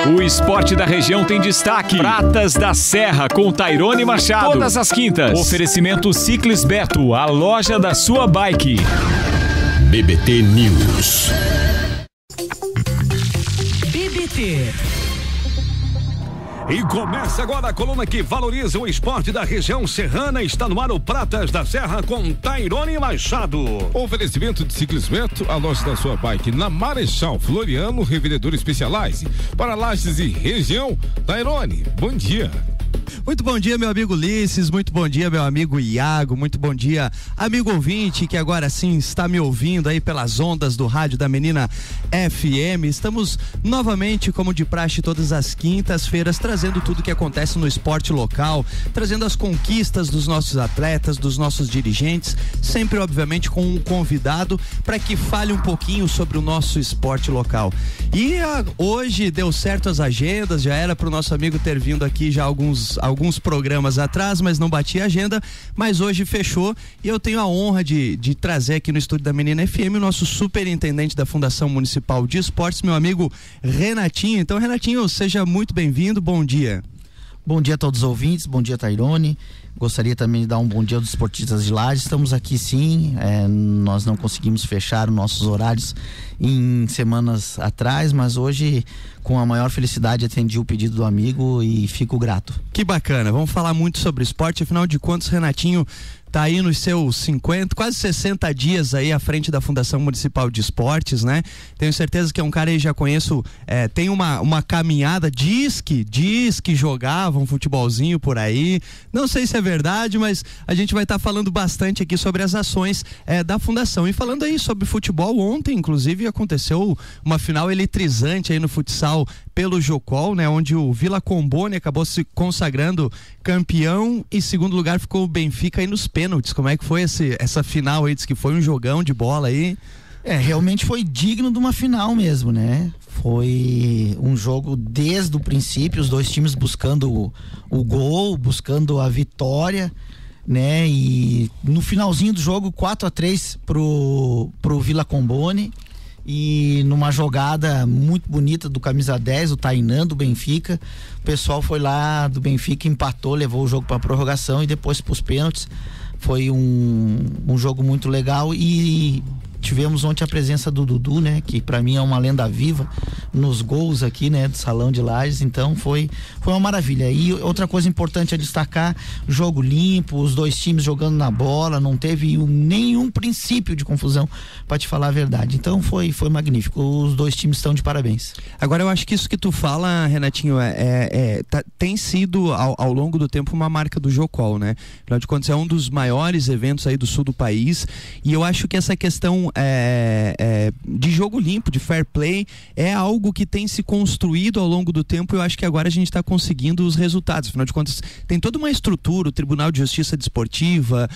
O esporte da região tem destaque. Pratas da Serra com Tairone Machado. Todas as quintas. Oferecimento Ciclis Beto, a loja da sua bike. BBT News. BBT. E começa agora a coluna que valoriza o esporte da região serrana. Está no ar o Pratas da Serra com Tairone Machado. Oferecimento de ciclismo, a loja da sua bike na Marechal Floriano, Revendedor Specialized. Para Lages e região, Tairone, bom dia. Muito bom dia, meu amigo Ulisses, muito bom dia, meu amigo Iago, muito bom dia, amigo ouvinte que agora sim está me ouvindo aí pelas ondas do rádio da Menina FM. Estamos novamente, como de praxe, todas as quintas-feiras, trazendo tudo que acontece no esporte local, trazendo as conquistas dos nossos atletas, dos nossos dirigentes, sempre obviamente com um convidado para que fale um pouquinho sobre o nosso esporte local. E hoje deu certo as agendas, já era para o nosso amigo ter vindo aqui já alguns programas atrás, mas não batia a agenda, mas hoje fechou e eu tenho a honra de trazer aqui no estúdio da Menina FM o nosso superintendente da Fundação Municipal de Esportes, meu amigo Renatinho. Então, Renatinho, seja muito bem-vindo, bom dia. Bom dia a todos os ouvintes, bom dia, Tairone. Gostaria também de dar um bom dia aos esportistas de Lages. Estamos aqui sim, nós não conseguimos fechar os nossos horários em semanas atrás, mas hoje com a maior felicidade atendi o pedido do amigo e fico grato. Que bacana, vamos falar muito sobre esporte, afinal de contas, Renatinho tá aí nos seus 50, quase 60 dias aí à frente da Fundação Municipal de Esportes, né? Tenho certeza que é um cara aí, já conheço, tem uma caminhada, diz que jogava um futebolzinho por aí, não sei se é verdade, mas a gente vai estar falando bastante aqui sobre as ações da Fundação. E falando aí sobre futebol, ontem inclusive aconteceu uma final eletrizante aí no futsal pelo Jocol, né? Onde o Vila Combone acabou se consagrando campeão e segundo lugar ficou o Benfica aí nos pênaltis. Como é que foi essa final aí? Diz que foi um jogão de bola aí. Realmente foi digno de uma final mesmo, né? Foi um jogo desde o princípio, os dois times buscando o gol, buscando a vitória, né? E no finalzinho do jogo 4-3 pro Vila Combone. E numa jogada muito bonita do camisa 10, o Tainan do Benfica, o pessoal foi lá do Benfica, empatou, levou o jogo para prorrogação e depois para os pênaltis. Foi um jogo muito legal e tivemos ontem a presença do Dudu, né? Que para mim é uma lenda viva nos gols aqui, né? Do Salão de Lages, então foi uma maravilha. E outra coisa importante a destacar, jogo limpo, os dois times jogando na bola, não teve nenhum princípio de confusão, para te falar a verdade. Então foi magnífico, os dois times estão de parabéns. Agora eu acho que isso que tu fala, Renatinho, tem sido ao longo do tempo uma marca do Jocol, né? Afinal de contas é um dos maiores eventos aí do sul do país e eu acho que essa questão de jogo limpo, de fair play, é algo que tem se construído ao longo do tempo e eu acho que agora a gente está conseguindo os resultados. Afinal de contas, tem toda uma estrutura, o Tribunal de Justiça Desportiva,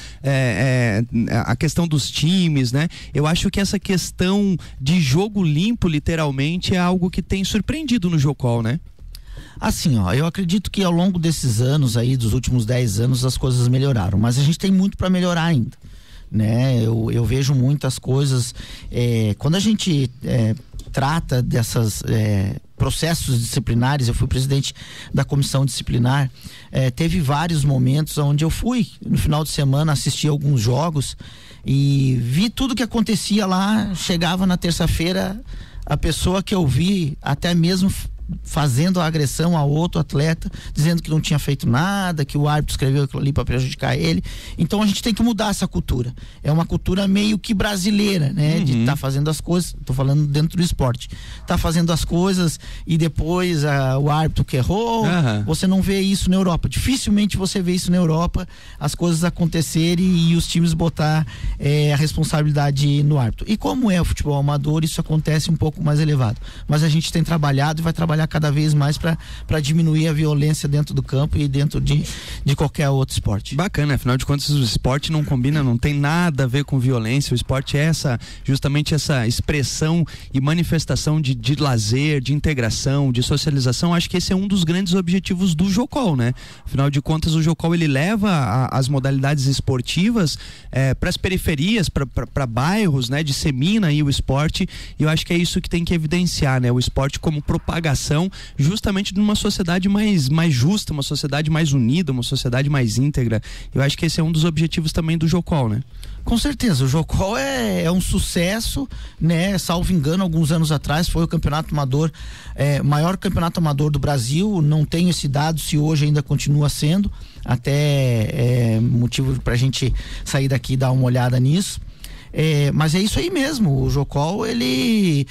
a questão dos times, né? Eu acho que essa questão de jogo limpo, literalmente, é algo que tem surpreendido no Jocol, né? Assim, eu acredito que ao longo desses anos aí, dos últimos 10 anos, as coisas melhoraram, mas a gente tem muito para melhorar ainda, né? Eu vejo muitas coisas, quando a gente trata dessas processos disciplinares, eu fui presidente da comissão disciplinar, teve vários momentos onde eu fui no final de semana assistir alguns jogos e vi tudo que acontecia lá. Chegava na terça-feira, a pessoa que eu vi até mesmo fazendo a agressão a outro atleta, dizendo que não tinha feito nada, que o árbitro escreveu aquilo ali para prejudicar ele. Então a gente tem que mudar essa cultura. É uma cultura meio que brasileira, né? De estar fazendo as coisas, tô falando dentro do esporte, tá fazendo as coisas e depois o árbitro que errou. Você não vê isso na Europa. Dificilmente você vê isso na Europa, as coisas acontecerem e os times botar a responsabilidade no árbitro. E como é o futebol amador, isso acontece um pouco mais elevado. Mas a gente tem trabalhado e vai trabalhar cada vez mais para diminuir a violência dentro do campo e dentro de qualquer outro esporte. Bacana, afinal de contas o esporte não combina, não tem nada a ver com violência. O esporte é justamente essa expressão e manifestação de lazer, de integração, de socialização. Acho que esse é um dos grandes objetivos do Jocol, né? Afinal de contas o Jocol ele leva as modalidades esportivas para as periferias, para bairros, né? Dissemina aí o esporte e eu acho que é isso que tem que evidenciar, né? O esporte como propagação direção justamente de uma sociedade mais justa, uma sociedade mais unida, uma sociedade mais íntegra. Eu acho que esse é um dos objetivos também do Jocol, né? Com certeza, o Jocol é um sucesso, né? Salvo engano, alguns anos atrás foi o campeonato amador, maior campeonato amador do Brasil. Não tenho esse dado se hoje ainda continua sendo, até motivo pra gente sair daqui e dar uma olhada nisso. Mas é isso aí mesmo, o Jocol ele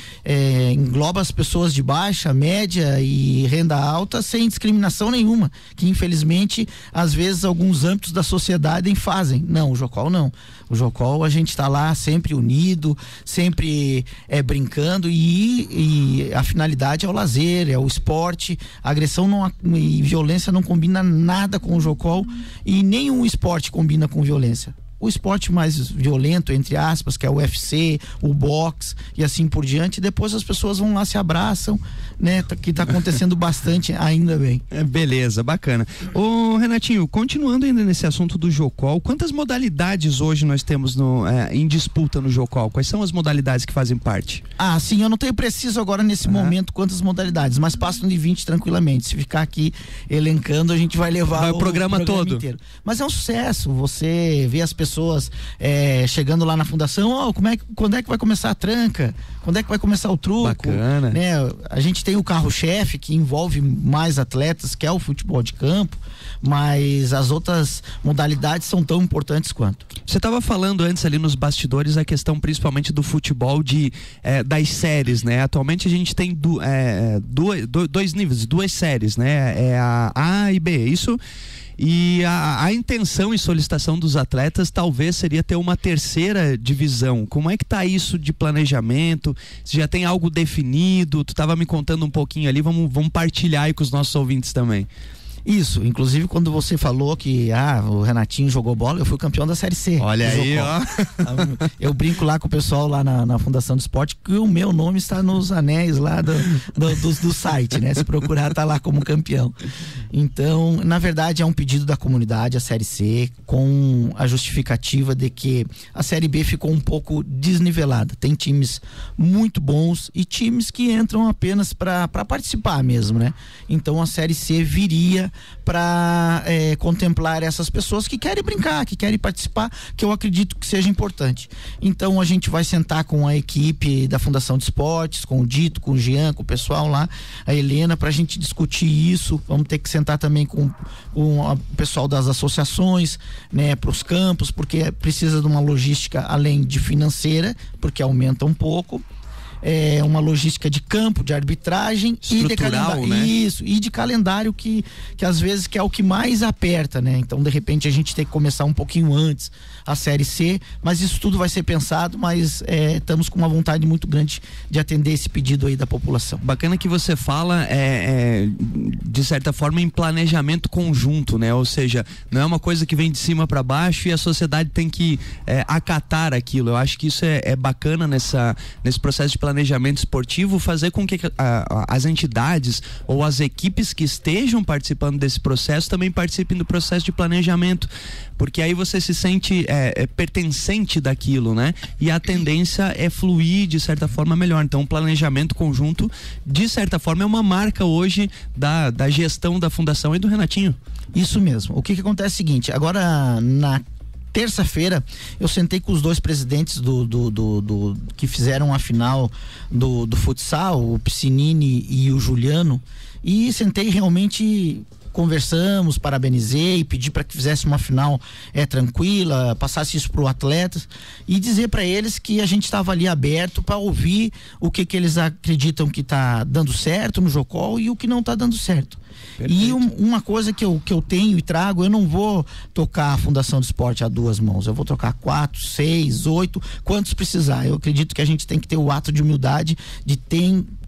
engloba as pessoas de baixa, média e renda alta sem discriminação nenhuma, que infelizmente às vezes alguns âmbitos da sociedade fazem. Não, o Jocol não. O Jocol a gente está lá sempre unido, sempre brincando e a finalidade é o lazer, é o esporte. A agressão e violência não combina nada com o Jocol e nenhum esporte combina com violência. O esporte mais violento, entre aspas, que é o UFC, o boxe e assim por diante, depois as pessoas vão lá, se abraçam, né? Que tá acontecendo bastante, ainda bem. Beleza, bacana. Ô Renatinho, continuando ainda nesse assunto do Jocol, quantas modalidades hoje nós temos em disputa no Jocol? Quais são as modalidades que fazem parte? Sim, eu não tenho preciso agora nesse momento quantas modalidades, mas passam de 20 tranquilamente. Se ficar aqui elencando, a gente vai levar o programa todo inteiro. Mas é um sucesso, você vê as pessoas chegando lá na fundação, quando é que vai começar a tranca? Quando é que vai começar o truco? Bacana. Né? A gente tem o carro-chefe que envolve mais atletas, que é o futebol de campo, mas as outras modalidades são tão importantes quanto. Você estava falando antes ali nos bastidores a questão principalmente do futebol das séries, né? Atualmente a gente tem dois níveis, duas séries, né? É a A e B, isso? E a intenção e solicitação dos atletas talvez seria ter uma terceira divisão. Como é que tá isso de planejamento? Se já tem algo definido? Tu estava me contando um pouquinho ali, vamos partilhar aí com os nossos ouvintes também. Isso, inclusive quando você falou que o Renatinho jogou bola, eu fui campeão da Série C. Olha aí, ó. Eu brinco lá com o pessoal lá na Fundação do Esporte que o meu nome está nos anéis lá do site, né? Se procurar, tá lá como campeão. Então, na verdade, é um pedido da comunidade, a Série C, com a justificativa de que a Série B ficou um pouco desnivelada. Tem times muito bons e times que entram apenas para participar mesmo, né? Então, a Série C viria para contemplar essas pessoas que querem brincar, que querem participar, que eu acredito que seja importante. Então a gente vai sentar com a equipe da Fundação de Esportes, com o Dito, com o Jean, com o pessoal lá, a Helena, para a gente discutir isso. Vamos ter que sentar também com o pessoal das associações, né, para os campos, porque precisa de uma logística além de financeira, porque aumenta um pouco. Uma logística de campo, de arbitragem e de calendário, né? Isso, e de calendário que às vezes que é o que mais aperta, né? Então, de repente, a gente tem que começar um pouquinho antes a Série C, mas isso tudo vai ser pensado, mas estamos com uma vontade muito grande de atender esse pedido aí da população. Bacana que você fala, de certa forma, em planejamento conjunto, né? Ou seja, não é uma coisa que vem de cima para baixo e a sociedade tem que acatar aquilo. Eu acho que isso é bacana nesse processo de planejamento esportivo, fazer com que as entidades ou as equipes que estejam participando desse processo também participem do processo de planejamento, porque aí você se sente pertencente daquilo, né? E a tendência é fluir de certa forma melhor. Então o planejamento conjunto, de certa forma, é uma marca hoje da gestão da Fundação e do Renatinho. Isso mesmo. O que acontece é o seguinte, agora na terça-feira eu sentei com os dois presidentes que fizeram a final do futsal, o Piscinini e o Juliano, e sentei realmente, conversamos, parabenizei, pedi para que fizesse uma final tranquila, passasse isso para o atleta e dizer para eles que a gente estava ali aberto para ouvir o que eles acreditam que está dando certo no Jocol e o que não está dando certo. Perfeito. E uma coisa que eu tenho e trago, eu não vou tocar a Fundação do Esporte a duas mãos, eu vou tocar 4, 6, 8, quantos precisar. Eu acredito que a gente tem que ter o ato de humildade, de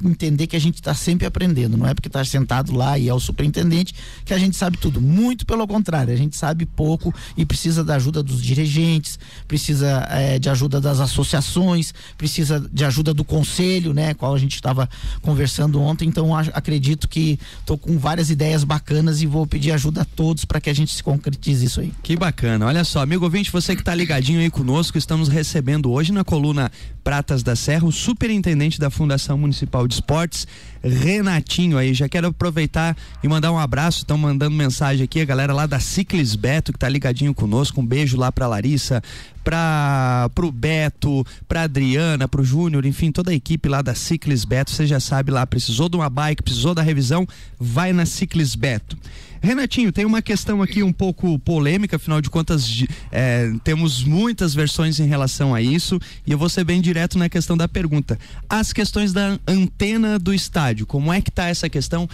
entender que a gente está sempre aprendendo, não é porque está sentado lá e é o superintendente que a gente sabe tudo. Muito pelo contrário, a gente sabe pouco e precisa da ajuda dos dirigentes, precisa de ajuda das associações, precisa de ajuda do conselho, né? Qual a gente estava conversando ontem. Então acredito que estou com várias ideias bacanas e vou pedir ajuda a todos para que a gente se concretize isso aí. Que bacana. Olha só, amigo ouvinte, você que está ligadinho aí conosco, estamos recebendo hoje na coluna Pratas da Serra o superintendente da Fundação Municipal de Esportes, Renatinho aí. Já quero aproveitar e mandar um abraço, estão mandando mensagem aqui, a galera lá da Ciclis Beto que tá ligadinho conosco, um beijo lá pra Larissa, pro Beto, pra Adriana, pro Júnior, enfim, toda a equipe lá da Ciclis Beto. Você já sabe lá, precisou de uma bike, precisou da revisão, vai na Ciclis Beto. Renatinho, tem uma questão aqui um pouco polêmica, afinal de contas temos muitas versões em relação a isso, e eu vou ser bem direto na questão da pergunta. As questões da antena do estádio, como é que tá essa questão?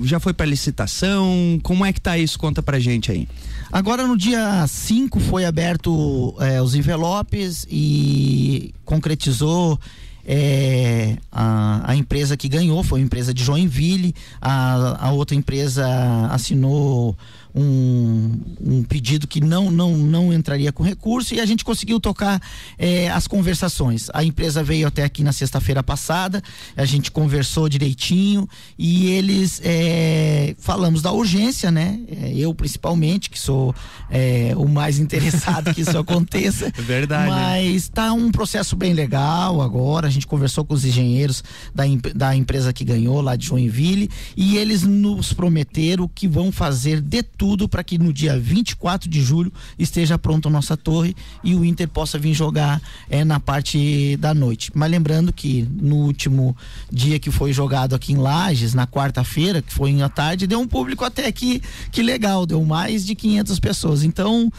Já foi para licitação? Como é que tá isso? Conta pra gente aí. Agora no dia 5 foi aberto os envelopes e concretizou a empresa que ganhou, foi uma empresa de Joinville, a outra empresa assinou um pedido que não entraria com recurso, e a gente conseguiu tocar as conversações. A empresa veio até aqui na sexta-feira passada, a gente conversou direitinho e eles falamos da urgência, né? Eu principalmente, que sou o mais interessado que isso aconteça. Verdade. Mas tá um processo bem legal agora. A gente conversou com os engenheiros da empresa que ganhou lá de Joinville, e eles nos prometeram que vão fazer de tudo para que no dia 24 de julho esteja pronta a nossa torre e o Inter possa vir jogar na parte da noite. Mas lembrando que no último dia que foi jogado aqui em Lages, na quarta-feira, que foi à tarde, deu um público até que legal, deu mais de 500 pessoas. Então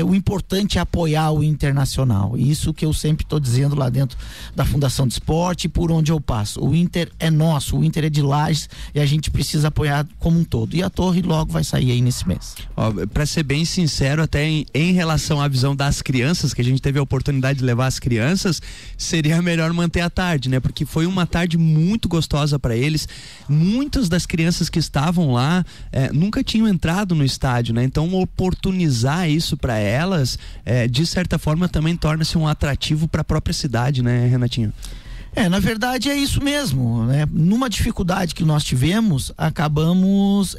o importante é apoiar o Internacional, isso que eu sempre estou dizendo lá dentro da Fundação de Esporte e por onde eu passo. O Inter é nosso, o Inter é de Lages e a gente precisa apoiar como um todo, e a torre logo vai sair aí nesse mês. Para ser bem sincero, até em relação à visão das crianças, que a gente teve a oportunidade de levar as crianças, seria melhor manter a tarde, né? Porque foi uma tarde muito gostosa para eles. Muitas das crianças que estavam lá nunca tinham entrado no estádio, né? Então oportunizar isso para elas, de certa forma também torna-se um atrativo para a própria cidade, né, Renatinho? Na verdade é isso mesmo, né? Numa dificuldade que nós tivemos, acabamos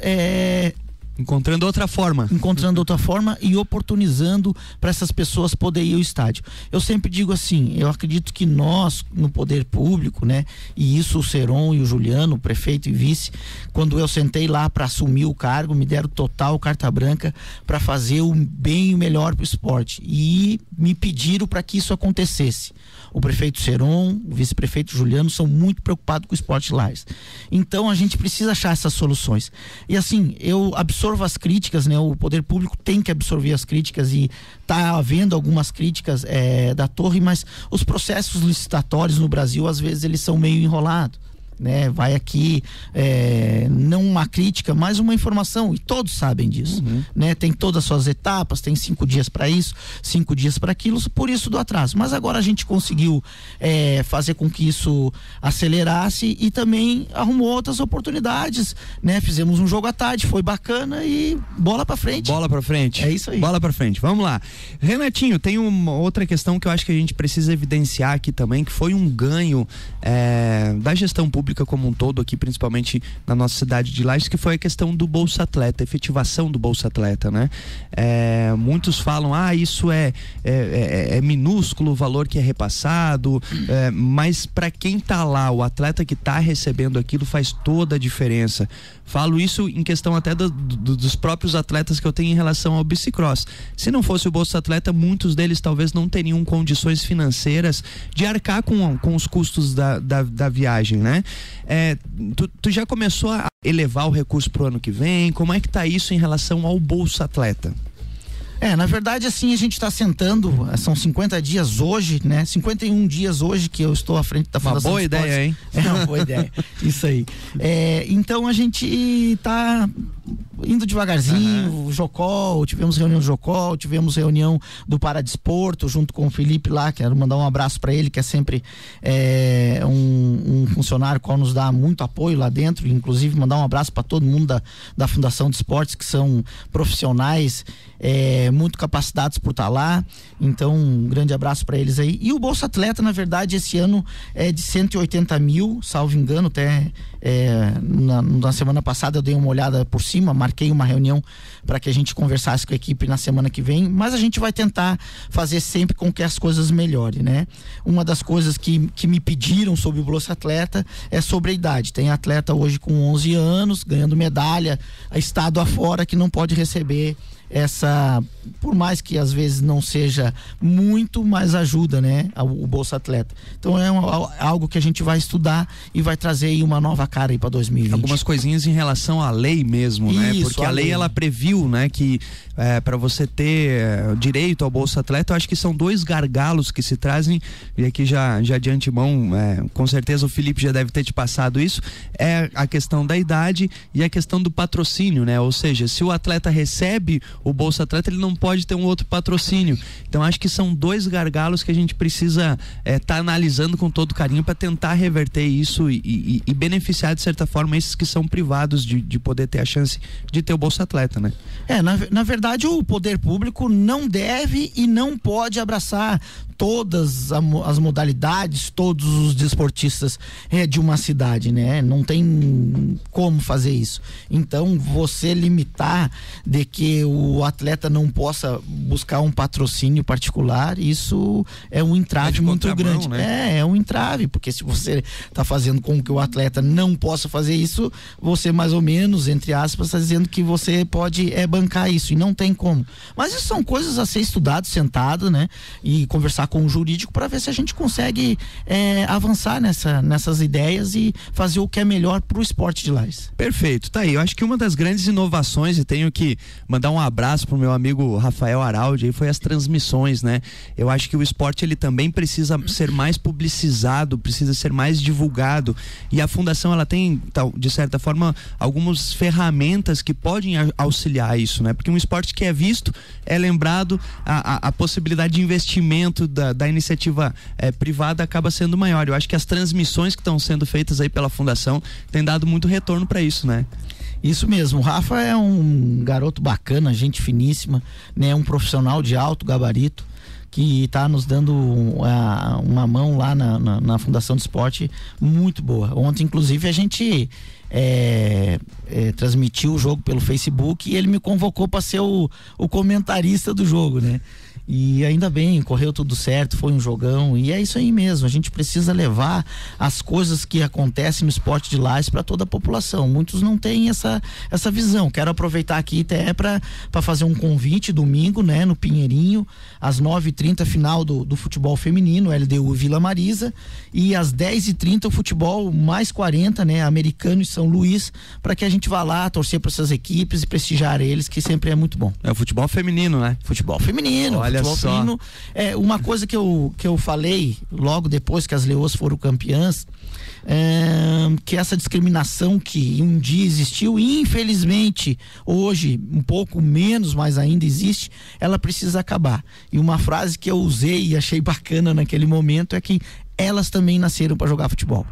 encontrando outra forma e oportunizando para essas pessoas poderem ir ao estádio. Eu sempre digo assim, eu acredito que nós no poder público, né, e isso o Seron e o Juliano, o prefeito e vice, quando eu sentei lá para assumir o cargo, me deram total carta branca para fazer o bem e o melhor para o esporte, e me pediram para que isso acontecesse. O prefeito Seron, o vice-prefeito Juliano são muito preocupados com o esporte Lages. Então a gente precisa achar essas soluções. E assim, eu absorvo as críticas, né? O poder público tem que absorver as críticas, e tá havendo algumas críticas da torre, mas os processos licitatórios no Brasil, às vezes, eles são meio enrolados, né? Vai aqui, não uma crítica, mas uma informação, e todos sabem disso, né? Tem todas as suas etapas, tem 5 dias para isso, 5 dias para aquilo, por isso do atraso. Mas agora a gente conseguiu fazer com que isso acelerasse e também arrumou outras oportunidades, né? Fizemos um jogo à tarde, foi bacana, e bola para frente. Bola para frente. É isso aí. Bola para frente. Vamos lá. Renatinho, tem uma outra questão que eu acho que a gente precisa evidenciar aqui também, que foi um ganho da gestão pública como um todo aqui, principalmente na nossa cidade de Lages, que foi a questão do Bolsa Atleta, a efetivação do Bolsa Atleta, né? Muitos falam, isso é minúsculo o valor que é repassado, mas para quem tá lá, o atleta que tá recebendo aquilo, faz toda a diferença. Falo isso em questão até dos próprios atletas que eu tenho em relação ao bicicross. Se não fosse o Bolsa Atleta, muitos deles talvez não teriam condições financeiras de arcar com os custos da viagem, né? Tu já começou a elevar o recurso pro ano que vem? Como é que tá isso em relação ao Bolsa Atleta? Na verdade, assim, a gente está sentando, são 50 dias hoje, né? 51 dias hoje que eu estou à frente da Fundação Uma boa ideia, hein? Uma boa ideia, isso aí. Então a gente está indo devagarzinho, Jocol, tivemos reunião do Jocol, tivemos reunião do Paradesporto, junto com o Felipe lá, quero mandar um abraço para ele, que é sempre um funcionário qual nos dá muito apoio lá dentro, inclusive mandar um abraço para todo mundo da Fundação de Esportes, que são profissionais muito capacitados por estar lá, então um grande abraço para eles aí. E o Bolsa Atleta, na verdade, esse ano é de 180 mil, salvo engano, até na semana passada eu dei uma olhada por cima, marquei uma reunião para que a gente conversasse com a equipe na semana que vem, mas a gente vai tentar fazer sempre com que as coisas melhorem, né? Uma das coisas que me pediram sobre o Bolsa Atleta é sobre a idade. Tem atleta hoje com 11 anos, ganhando medalha, estado afora, que não pode receber por mais que às vezes não seja muito, mas ajuda, né, o Bolsa Atleta. Então é algo que a gente vai estudar e vai trazer aí uma nova cara aí para 2020. Algumas coisinhas em relação à lei mesmo, né? Porque a lei ela previu, né, que para você ter direito ao Bolsa Atleta, eu acho que são 2 gargalos que se trazem, e aqui já de antemão, com certeza o Felipe já deve ter te passado isso, é a questão da idade e a questão do patrocínio, né? Ou seja, se o atleta recebe o Bolsa Atleta, ele não pode ter um outro patrocínio. Então acho que são 2 gargalos que a gente precisa tá analisando com todo carinho para tentar reverter isso e beneficiar de certa forma esses que são privados de poder ter a chance de ter o Bolsa Atleta, né? Na verdade o poder público não deve e não pode abraçar todas as modalidades, todos os desportistas de uma cidade, né? Não tem como fazer isso. Então, você limitar de que o atleta não possa buscar um patrocínio particular, isso é um entrave muito grande. Né? É um entrave, porque se você está fazendo com que o atleta não possa fazer isso, você mais ou menos, entre aspas, está dizendo que você pode bancar isso, e não tem como. Mas isso são coisas a ser estudado, sentado, né? E conversar com o jurídico para ver se a gente consegue avançar nessas ideias e fazer o que é melhor para o esporte de Lages. Perfeito, tá aí. Eu acho que uma das grandes inovações, e tenho que mandar um abraço pro meu amigo Rafael Araldi, aí foi as transmissões, né? Eu acho que o esporte ele também precisa ser mais publicizado, precisa ser mais divulgado, e a fundação ela tem, de certa forma, algumas ferramentas que podem auxiliar isso, né? Porque um esporte que é visto, é lembrado, a possibilidade de investimento da iniciativa privada acaba sendo maior. Eu acho que as transmissões que estão sendo feitas aí pela fundação têm dado muito retorno para isso, né? Isso mesmo, o Rafa é um garoto bacana, gente finíssima, né? Um profissional de alto gabarito que está nos dando uma mão lá na Fundação do Esporte muito boa. Ontem, inclusive, a gente transmitiu o jogo pelo Facebook e ele me convocou para ser o comentarista do jogo, né? E ainda bem, correu tudo certo, foi um jogão, e é isso aí mesmo, a gente precisa levar as coisas que acontecem no esporte de Lages para toda a população. Muitos não têm essa visão. Quero aproveitar aqui até para fazer um convite domingo, né, no Pinheirinho, às 9h30, final do futebol feminino, LDU Vila Marisa, e às 10h30 o futebol mais 40, né, Americano e São Luís, para que a gente vá lá torcer para essas equipes e prestigiar eles, que sempre é muito bom. É o futebol feminino, né? Futebol feminino. Olha só. Feminino, uma coisa que eu falei logo depois que as Leoas foram campeãs, que essa discriminação que um dia existiu e infelizmente hoje um pouco menos, mas ainda existe, ela precisa acabar. E uma frase que eu usei e achei bacana naquele momento é que elas também nasceram para jogar futebol.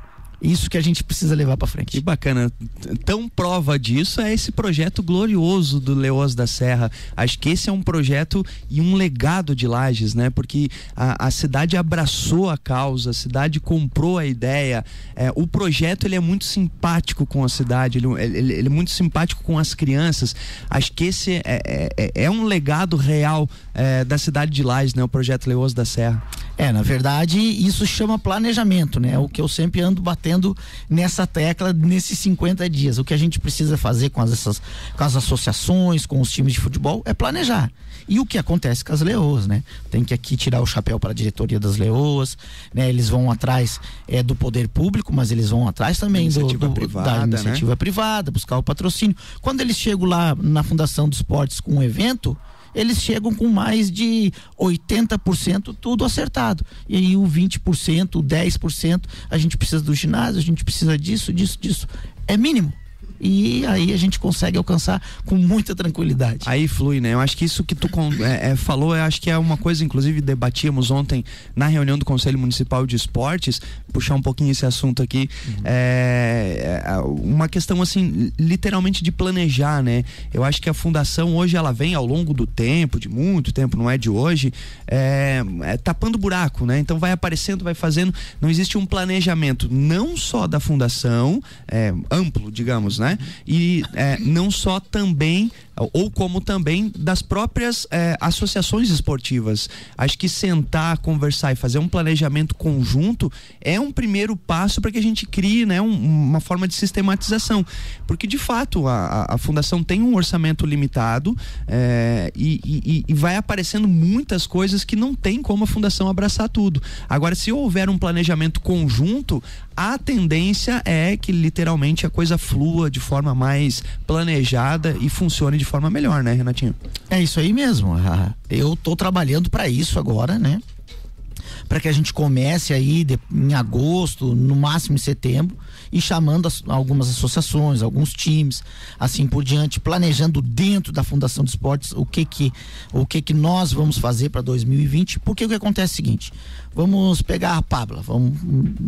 Isso que a gente precisa levar para frente. Que bacana. Então, prova disso é esse projeto glorioso do Leoas da Serra. Acho que esse é um projeto e um legado de Lages, né? Porque a cidade abraçou a causa, a cidade comprou a ideia. O projeto ele é muito simpático com a cidade, ele é muito simpático com as crianças. Acho que esse é um legado real da cidade de Lages, né? O projeto Leoas da Serra. Na verdade, isso chama planejamento, né? O que eu sempre ando batendo nessa tecla nesses 50 dias. O que a gente precisa fazer com as associações, com os times de futebol, é planejar. E o que acontece com as Leoas, né? Tem que aqui tirar o chapéu para a diretoria das Leoas, né? Eles vão atrás do poder público, mas eles vão atrás também da iniciativa privada, buscar o patrocínio. Quando eles chegam lá na Fundação dos Esportes com um evento, eles chegam com mais de 80% tudo acertado. E aí o 20%, o 10%, a gente precisa do ginásio, a gente precisa disso. É mínimo. e aí a gente consegue alcançar com muita tranquilidade. Aí flui, né? Eu acho que isso que tu falou, eu acho que é uma coisa, inclusive debatíamos ontem na reunião do Conselho Municipal de Esportes, puxar um pouquinho esse assunto aqui, uma questão assim, literalmente de planejar, né? Eu acho que a fundação hoje ela vem ao longo do tempo, de muito tempo, não é de hoje, tapando buraco, né? Então vai aparecendo, vai fazendo, não existe um planejamento, não só da fundação, amplo, digamos, né? E não só também, ou como também das próprias associações esportivas. Acho que sentar, conversar e fazer um planejamento conjunto é um primeiro passo para que a gente crie, né, uma forma de sistematização, porque de fato a fundação tem um orçamento limitado, e vai aparecendo muitas coisas que não tem como a fundação abraçar tudo. Agora, se houver um planejamento conjunto, a tendência é que literalmente a coisa flua de forma mais planejada e funcione de forma melhor, né, Renatinho? É isso aí mesmo. Eu tô trabalhando para isso agora, né? Para que a gente comece aí em agosto, no máximo em setembro, e chamando algumas associações, alguns times, assim por diante, planejando dentro da Fundação de Esportes o que nós vamos fazer para 2020, porque o que acontece é o seguinte: vamos pegar a Pabla, vamos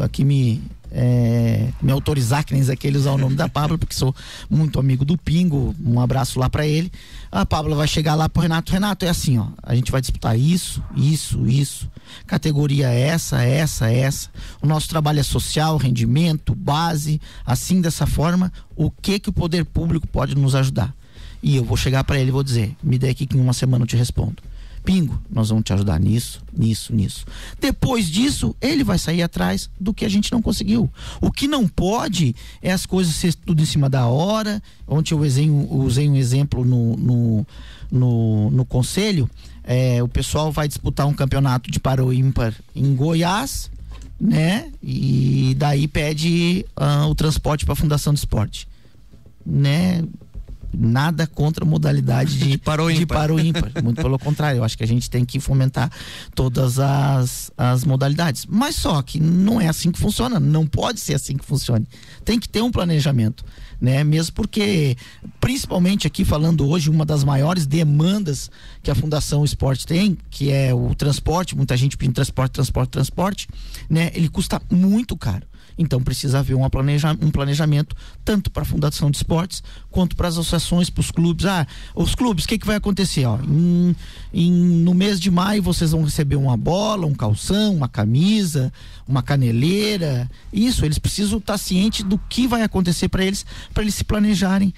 aqui me autorizar, que nem aquele usar o nome da Pabla, porque sou muito amigo do Pingo, um abraço lá pra ele. A Pabla vai chegar lá pro Renato, é assim, ó, a gente vai disputar isso, categoria essa, o nosso trabalho é social, rendimento, base, assim, dessa forma, o que o poder público pode nos ajudar? E eu vou chegar pra ele e vou dizer, me dê aqui que em uma semana eu te respondo. Pingo, nós vamos te ajudar nisso. Depois disso, ele vai sair atrás do que a gente não conseguiu. O que não pode é as coisas ser tudo em cima da hora. Ontem eu usei um exemplo no conselho. O pessoal vai disputar um campeonato de paro ímpar em Goiás, né? E daí pede o transporte para a Fundação de Esporte, né? Nada contra a modalidade de paro ímpar. Muito pelo contrário, eu acho que a gente tem que fomentar todas as modalidades. Mas só que não é assim que funciona, não pode ser assim que funcione. Tem que ter um planejamento, né? Mesmo porque, principalmente aqui falando hoje, uma das maiores demandas que a Fundação Esporte tem, que é o transporte, muita gente pedindo transporte, né? Ele custa muito caro. Então precisa haver um planejamento tanto para a Fundação de Esportes quanto para as associações, para os clubes. Os clubes, o que vai acontecer? No mês de maio vocês vão receber uma bola, um calção, uma camisa, uma caneleira. Isso, eles precisam estar cientes do que vai acontecer para eles se planejarem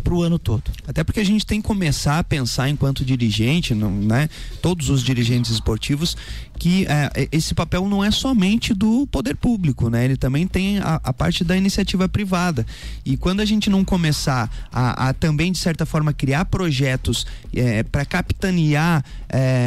para o ano todo. Até porque a gente tem que começar a pensar enquanto dirigente, né? Todos os dirigentes esportivos, que esse papel não é somente do poder público, né? Ele também tem a parte da iniciativa privada. E quando a gente não começar a também, de certa forma, criar projetos para capitanear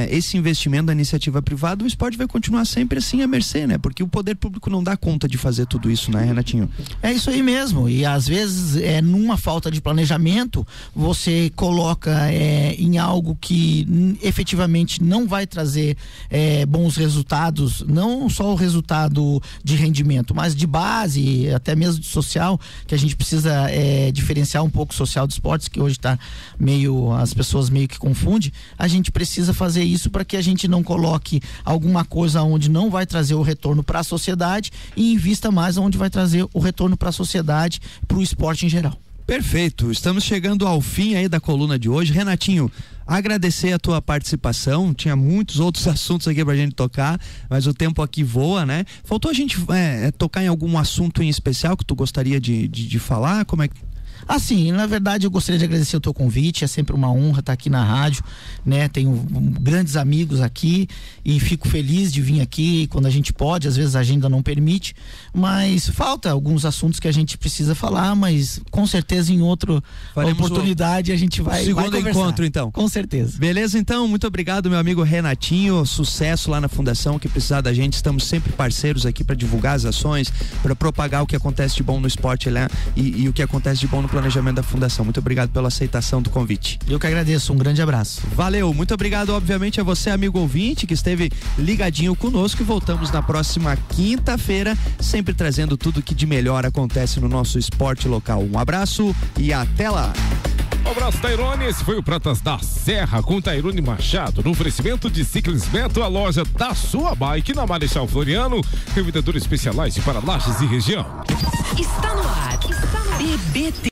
esse investimento da iniciativa privada, o esporte vai continuar sempre assim à mercê, né? Porque o poder público não dá conta de fazer tudo isso, né, Renatinho? É isso aí mesmo. E às vezes, numa falta de planejamento, você coloca em algo que efetivamente não vai trazer bons resultados, não só o resultado de rendimento, mas de base, até mesmo de social, que a gente precisa diferenciar um pouco o social dos esportes, que hoje tá as pessoas meio que confundem. A gente precisa fazer isso para que a gente não coloque alguma coisa onde não vai trazer o retorno para a sociedade e invista mais onde vai trazer o retorno para a sociedade, para o esporte em geral. Perfeito, estamos chegando ao fim aí da coluna de hoje. Renatinho, agradecer a tua participação, tinha muitos outros assuntos aqui pra gente tocar, mas o tempo aqui voa, né? Faltou a gente tocar em algum assunto em especial que tu gostaria de falar? Como é que... Assim, na verdade eu gostaria de agradecer o teu convite, é sempre uma honra estar aqui na rádio, né? Tenho grandes amigos aqui e fico feliz de vir aqui quando a gente pode, às vezes a agenda não permite, mas falta alguns assuntos que a gente precisa falar, mas com certeza em outra oportunidade a gente vai segundo encontro, então. Com certeza. Beleza, então, muito obrigado, meu amigo Renatinho, sucesso lá na Fundação, que precisar da gente, estamos sempre parceiros aqui para divulgar as ações, para propagar o que acontece de bom no esporte lá e o que acontece de bom no planejamento da Fundação. Muito obrigado pela aceitação do convite. Eu que agradeço, um grande abraço. Valeu, muito obrigado, obviamente, a você, amigo ouvinte, que esteve ligadinho conosco, e voltamos na próxima quinta-feira, sempre trazendo tudo que de melhor acontece no nosso esporte local. Um abraço e até lá! Um abraço, Tairone. Esse foi o Pratas da Serra com Tairone Machado, no oferecimento de Ciclis Beto, a loja da sua bike na Marechal Floriano, revendedor especializado para Lages e região. Está no ar. BBT.